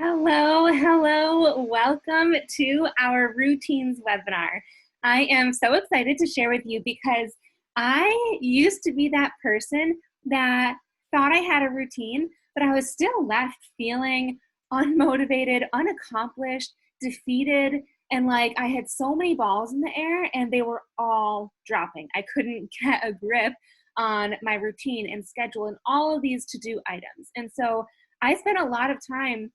Hello. Welcome to our routines webinar. I am so excited to share with you because I used to be that person that thought I had a routine, but I was still left feeling unmotivated, unaccomplished, defeated, and like I had so many balls in the air and they were all dropping. I couldn't get a grip on my routine and schedule and all of these to-do items. And so I spent a lot of time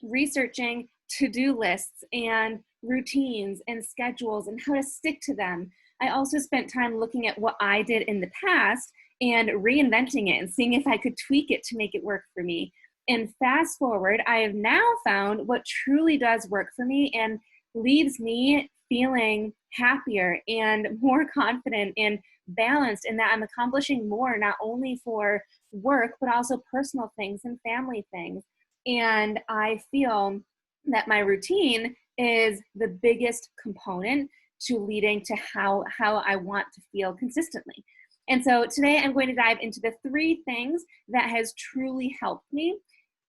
researching to-do lists and routines and schedules and how to stick to them. I also spent time looking at what I did in the past and reinventing it and seeing if I could tweak it to make it work for me. And fast forward, I have now found what truly does work for me and leaves me feeling happier and more confident and balanced, in that I'm accomplishing more, not only for work, but also personal things and family things. And I feel that my routine is the biggest component to leading to how I want to feel consistently. And so today I'm going to dive into the 3 things that has truly helped me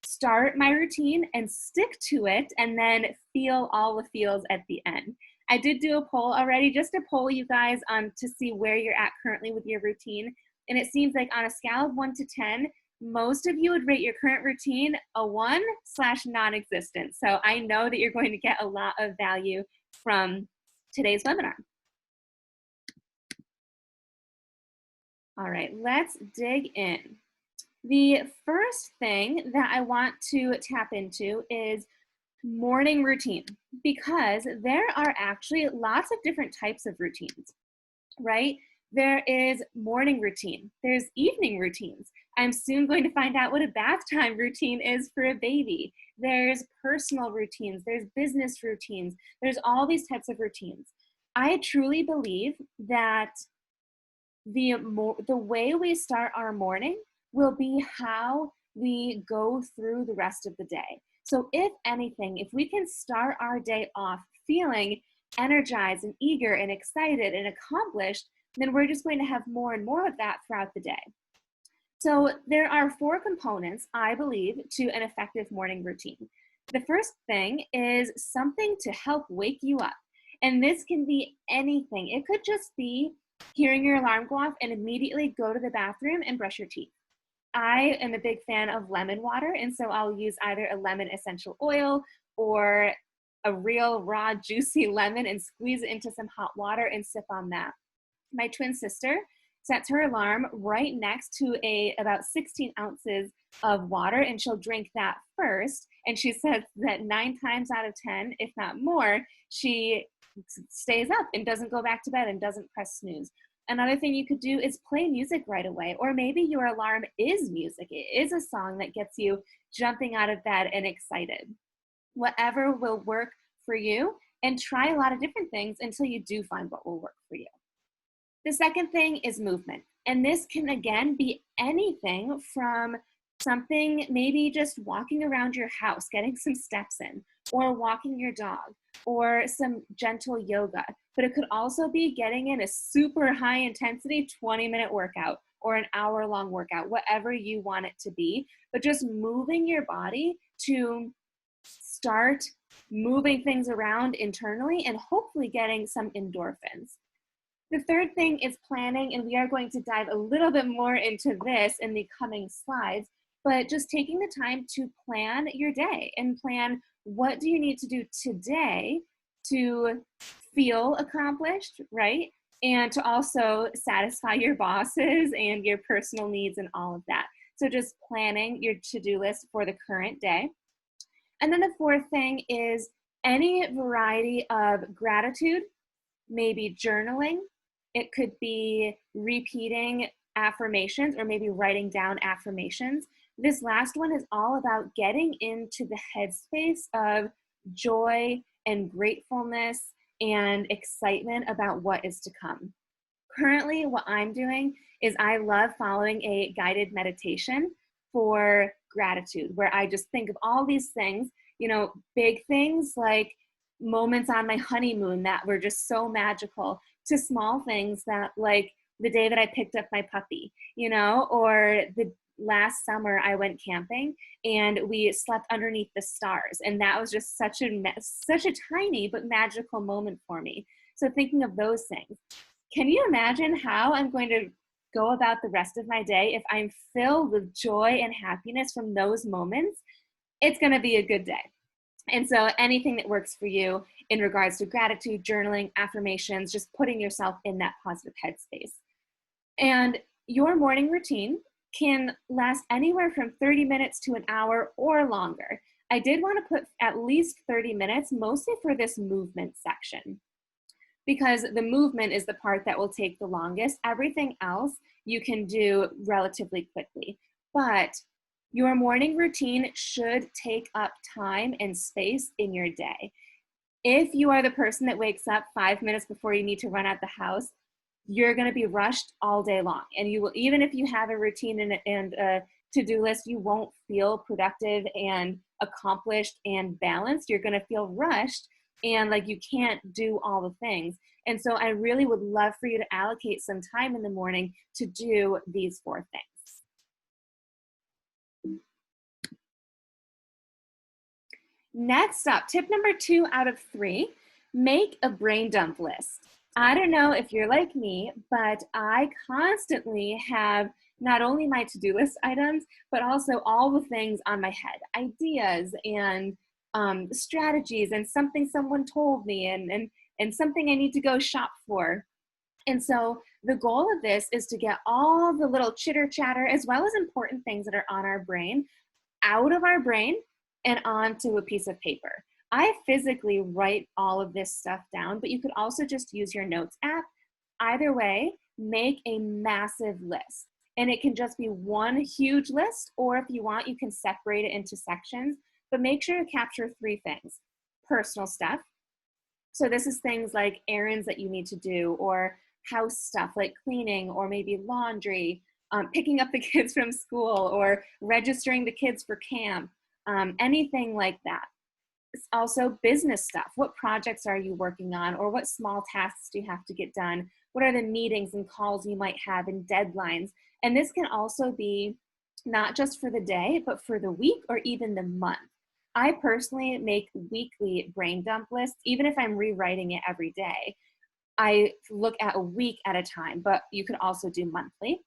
start my routine and stick to it, and then feel all the feels at the end. I did do a poll already, just to poll you guys to see where you're at currently with your routine. And it seems like on a scale of 1 to 10, most of you would rate your current routine a 1/non-existent. So I know that you're going to get a lot of value from today's webinar. All right, let's dig in. The first thing that I want to tap into is morning routine, because there are actually lots of different types of routines, right? There is morning routine, there's evening routines. I'm soon going to find out what a bath time routine is for a baby. There's personal routines, there's business routines, there's all these types of routines. I truly believe that the way we start our morning will be how we go through the rest of the day. So if anything, if we can start our day off feeling energized and eager and excited and accomplished, then we're just going to have more and more of that throughout the day. So there are 4 components, I believe, to an effective morning routine. The first thing is something to help wake you up. And this can be anything. It could just be hearing your alarm go off and immediately go to the bathroom and brush your teeth. I am a big fan of lemon water, and so I'll use either a lemon essential oil or a real raw juicy lemon and squeeze it into some hot water and sip on that. My twin sister sets her alarm right next to about 16 ounces of water, and she'll drink that first. And she says that 9 times out of 10, if not more, she stays up and doesn't go back to bed and doesn't press snooze. Another thing you could do is play music right away, or maybe your alarm is music. It is a song that gets you jumping out of bed and excited. Whatever will work for you, and try a lot of different things until you do find what will work for you. The second thing is movement. And this can, again, be anything from something, maybe just walking around your house, getting some steps in, or walking your dog, or some gentle yoga. But it could also be getting in a super high intensity 20-minute workout or an hour-long workout, whatever you want it to be. But just moving your body to start moving things around internally and hopefully getting some endorphins. The third thing is planning, and we are going to dive a little bit more into this in the coming slides, but just taking the time to plan your day and plan what do you need to do today to feel accomplished, right? And to also satisfy your bosses and your personal needs and all of that. So just planning your to-do list for the current day. And then the fourth thing is any variety of gratitude, maybe journaling. It could be repeating affirmations or maybe writing down affirmations. This last one is all about getting into the headspace of joy and gratefulness and excitement about what is to come. Currently, what I'm doing is I love following a guided meditation for gratitude, where I just think of all these things, big things like moments on my honeymoon that were just so magical, to small things that like the day that I picked up my puppy, or the last summer I went camping and we slept underneath the stars. And that was just such a tiny but magical moment for me. So thinking of those things, can you imagine how I'm going to go about the rest of my day if I'm filled with joy and happiness from those moments? It's going to be a good day. And so anything that works for you in regards to gratitude, journaling, affirmations, just putting yourself in that positive headspace. And your morning routine can last anywhere from 30 minutes to an hour or longer. I did want to put at least 30 minutes, mostly for this movement section, because the movement is the part that will take the longest. Everything else you can do relatively quickly. But your morning routine should take up time and space in your day. If you are the person that wakes up 5 minutes before you need to run out the house, you're going to be rushed all day long. And you will, even if you have a routine and a to-do list, you won't feel productive and accomplished and balanced. You're going to feel rushed and like you can't do all the things. And so I really would love for you to allocate some time in the morning to do these 4 things. Next up, tip number 2 out of 3, make a brain dump list. I don't know if you're like me, but I constantly have not only my to-do list items, but also all the things on my head, ideas and strategies and something someone told me and something I need to go shop for. And so the goal of this is to get all the little chitter chatter as well as important things that are on our brain out of our brain and onto a piece of paper. I physically write all of this stuff down, but you could also just use your notes app. Either way, make a massive list. And it can just be one huge list, or if you want, you can separate it into sections, but make sure to capture 3 things. Personal stuff. So this is things like errands that you need to do, or house stuff like cleaning, or maybe laundry, picking up the kids from school, or registering the kids for camp, anything like that. It's also business stuff. What projects are you working on, or what small tasks do you have to get done? What are the meetings and calls you might have and deadlines? And this can also be not just for the day, but for the week or even the month. I personally make weekly brain dump lists, even if I'm rewriting it every day. I look at a week at a time, but you could also do monthly.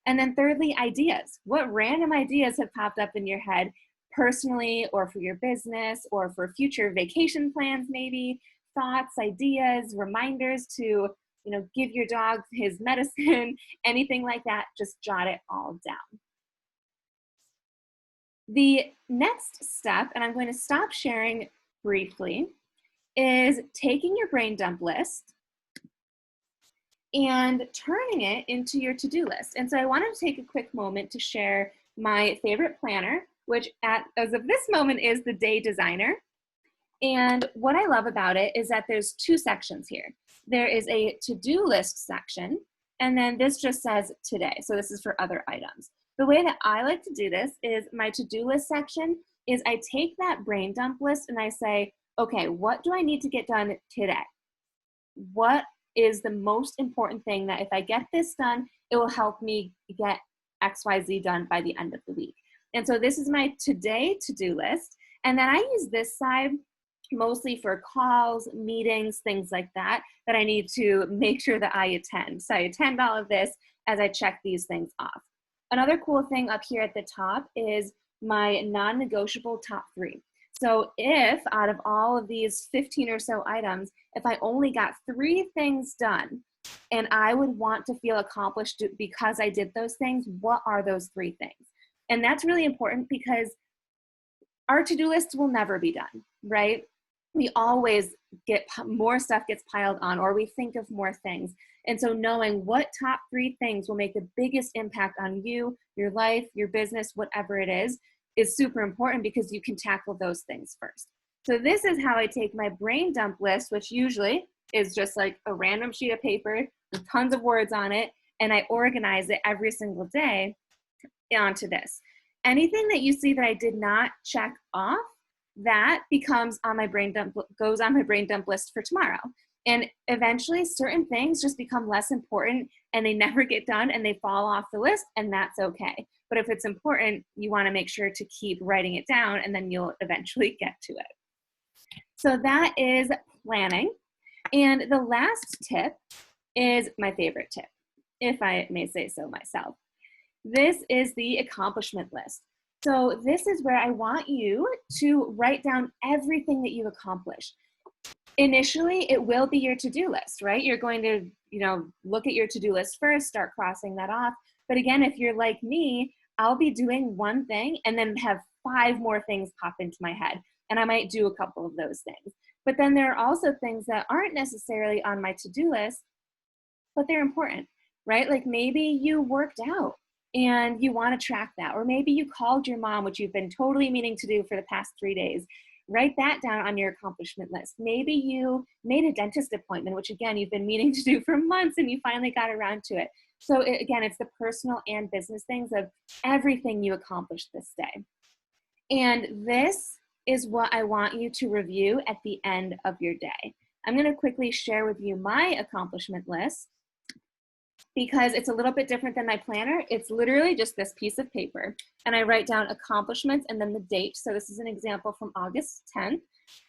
And then thirdly, ideas. What random ideas have popped up in your head personally, or for your business, or for future vacation plans, maybe thoughts, ideas, reminders to, give your dog his medicine, anything like that, just jot it all down. The next step, and I'm going to stop sharing briefly, is taking your brain dump list and turning it into your to-do list. And so I wanted to take a quick moment to share my favorite planner, which as of this moment is the Day Designer. And what I love about it is that there's 2 sections here. There is a to-do list section, and then this just says today. So this is for other items. The way that I like to do this is my to-do list section is I take that brain dump list and I say, okay, what do I need to get done today? What is the most important thing that if I get this done, it will help me get XYZ done by the end of the week? And so this is my today to-do list. And then I use this side mostly for calls, meetings, things like that, that I need to make sure that I attend. So I attend all of this as I check these things off. Another cool thing up here at the top is my non-negotiable top 3. So if out of all of these 15 or so items, if I only got 3 things done and I would want to feel accomplished because I did those things, what are those 3 things? And that's really important because our to-do lists will never be done, right? We always get more stuff gets piled on, or we think of more things. And so knowing what top 3 things will make the biggest impact on you, your life, your business, whatever it is super important because you can tackle those things first. So this is how I take my brain dump list, which usually is just like a random sheet of paper with tons of words on it, and I organize it every single day onto this. Anything that you see that I did not check off, that becomes on my brain dump, goes on my brain dump list for tomorrow. And eventually certain things just become less important and they never get done and they fall off the list, and that's okay. But if it's important, you want to make sure to keep writing it down, and then you'll eventually get to it. So that is planning. And the last tip is my favorite tip, if I may say so myself. This is the accomplishment list. So this is where I want you to write down everything that you've accomplished. Initially, it will be your to-do list, right? You're going to, look at your to-do list first, start crossing that off. But again, if you're like me, I'll be doing one thing and then have 5 more things pop into my head. And I might do a couple of those things. But then there are also things that aren't necessarily on my to-do list, but they're important, right? Like maybe you worked out and you want to track that. Or maybe you called your mom, which you've been totally meaning to do for the past 3 days. Write that down on your accomplishment list. Maybe you made a dentist appointment, which again, you've been meaning to do for months and you finally got around to it. So again, it's the personal and business things of everything you accomplished this day. And this is what I want you to review at the end of your day. I'm going to quickly share with you my accomplishment list because it's a little bit different than my planner. It's literally just this piece of paper, and I write down accomplishments and then the date. So this is an example from August 10th,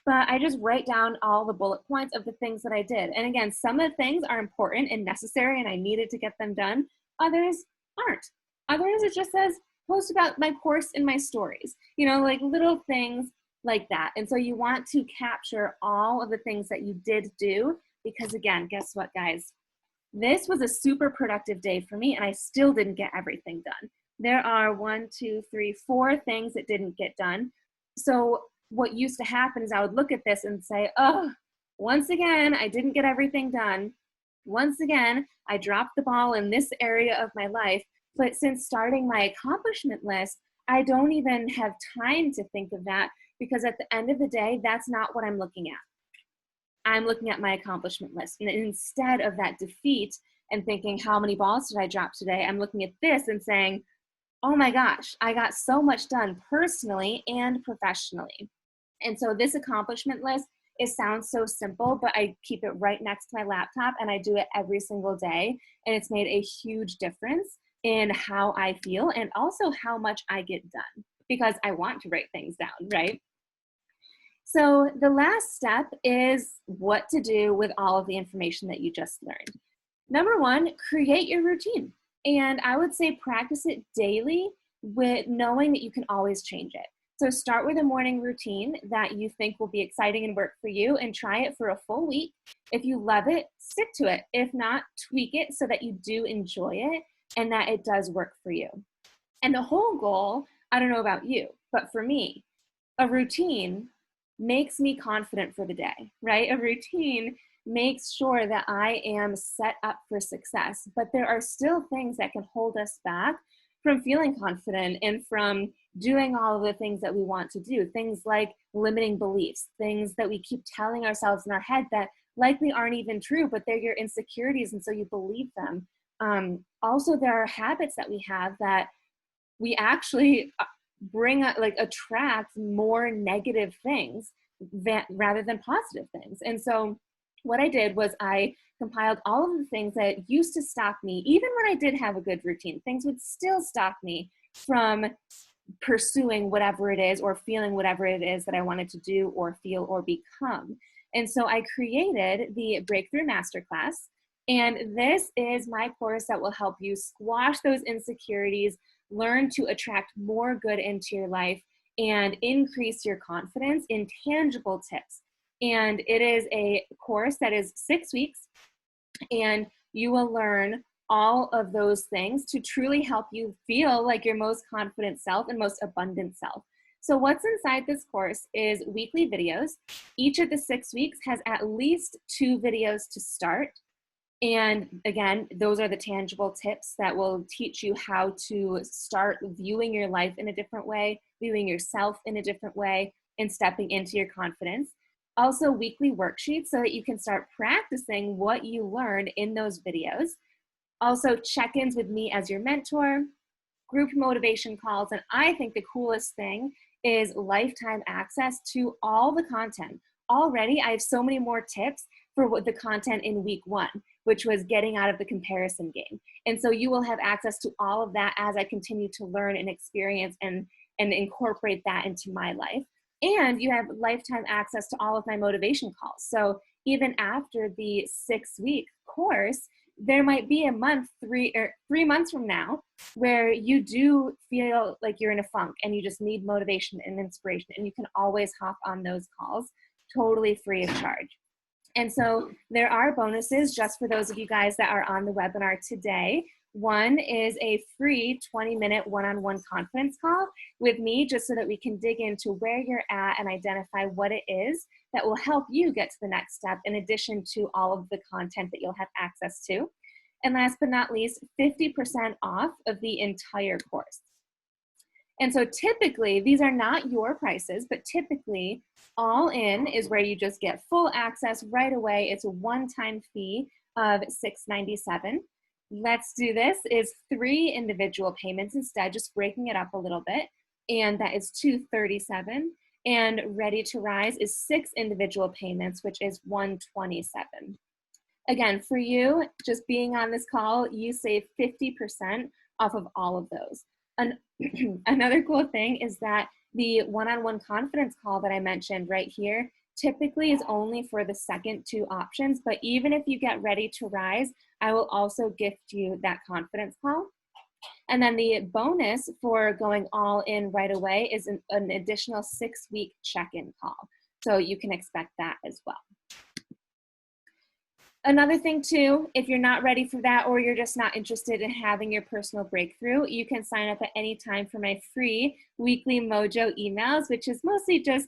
but I just write down all the bullet points of the things that I did. And again, some of the things are important and necessary and I needed to get them done. Others aren't. Others, it just says, post about my course in my stories, like little things like that. And so you want to capture all of the things that you did do, because again, guess what, guys? This was a super productive day for me and I still didn't get everything done. There are 1, 2, 3, 4 things that didn't get done. So what used to happen is I would look at this and say, oh, once again, I didn't get everything done. Once again, I dropped the ball in this area of my life. But since starting my accomplishment list, I don't even have time to think of that, because at the end of the day, that's not what I'm looking at. I'm looking at my accomplishment list. And instead of that defeat and thinking, how many balls did I drop today? I'm looking at this and saying, oh my gosh, I got so much done personally and professionally. And so this accomplishment list, it sounds so simple, but I keep it right next to my laptop and I do it every single day. And it's made a huge difference in how I feel and also how much I get done, because I want to write things down, right? So the last step is what to do with all of the information that you just learned. Number 1, create your routine. And I would say practice it daily with knowing that you can always change it. So start with a morning routine that you think will be exciting and work for you, and try it for a full week. If you love it, stick to it. If not, tweak it so that you do enjoy it and that it does work for you. And the whole goal, I don't know about you, but for me, a routine makes me confident for the day, right? A routine makes sure that I am set up for success, but there are still things that can hold us back from feeling confident and from doing all of the things that we want to do. Things like limiting beliefs, things that we keep telling ourselves in our head that likely aren't even true, but they're your insecurities, and so you believe them. Also, there are habits that we have that we actually attract more negative things rather than positive things. And so what I did was I compiled all of the things that used to stop me. Even when I did have a good routine, things would still stop me from pursuing whatever it is or feeling whatever it is that I wanted to do or feel or become. And so I created the Breakthrough Masterclass. And this is my course that will help you squash those insecurities, learn to attract more good into your life, and increase your confidence in tangible tips. And it is a course that is 6 weeks, and you will learn all of those things to truly help you feel like your most confident self and most abundant self. So what's inside this course is weekly videos. Each of the 6 weeks has at least 2 videos to start. And again, those are the tangible tips that will teach you how to start viewing your life in a different way, viewing yourself in a different way, and stepping into your confidence. Also, weekly worksheets so that you can start practicing what you learned in those videos. Also, check-ins with me as your mentor, group motivation calls, and I think the coolest thing is lifetime access to all the content. Already, I have so many more tips for what the content in week 1, which was getting out of the comparison game. And so you will have access to all of that as I continue to learn and experience and incorporate that into my life. And you have lifetime access to all of my motivation calls. So even after the 6-week course, there might be a month, 3 months from now, where you do feel like you're in a funk and you just need motivation and inspiration, and you can always hop on those calls totally free of charge. And so there are bonuses just for those of you guys that are on the webinar today. One is a free 20-minute one-on-one confidence call with me, just so that we can dig into where you're at and identify what it is that will help you get to the next step, in addition to all of the content that you'll have access to. And last but not least, 50% off of the entire course. And so typically, these are not your prices, but typically all in is where you just get full access right away. It's a one-time fee of $697. Let's Do This is 3 individual payments instead, just breaking it up a little bit. And that is $237. And Ready to Rise is 6 individual payments, which is $127. Again, for you, just being on this call, you save 50% off of all of those. Another cool thing is that the one-on-one confidence call that I mentioned right here typically is only for the second 2 options, but even if you get Ready to Rise, I will also gift you that confidence call. And then the bonus for going all in right away is an additional 6-week check-in call. So you can expect that as well. Another thing too, if you're not ready for that, or you're just not interested in having your personal breakthrough, you can sign up at any time for my free weekly Mojo emails, which is mostly just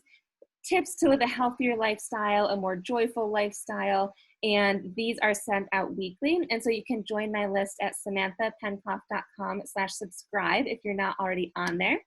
tips to live a healthier lifestyle, a more joyful lifestyle. And these are sent out weekly. And so you can join my list at samanthapenkoff.com/subscribe if you're not already on there.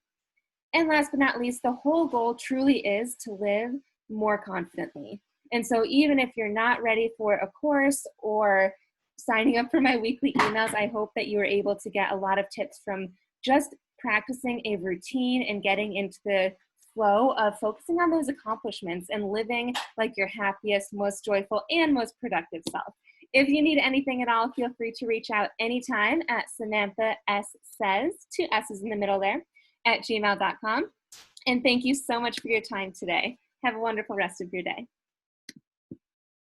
And last but not least, the whole goal truly is to live more confidently. And so even if you're not ready for a course or signing up for my weekly emails, I hope that you are able to get a lot of tips from just practicing a routine and getting into the flow of focusing on those accomplishments and living like your happiest, most joyful, and most productive self. If you need anything at all, feel free to reach out anytime at Samantha S. Says, 2 S's in the middle there, @gmail.com. And thank you so much for your time today. Have a wonderful rest of your day.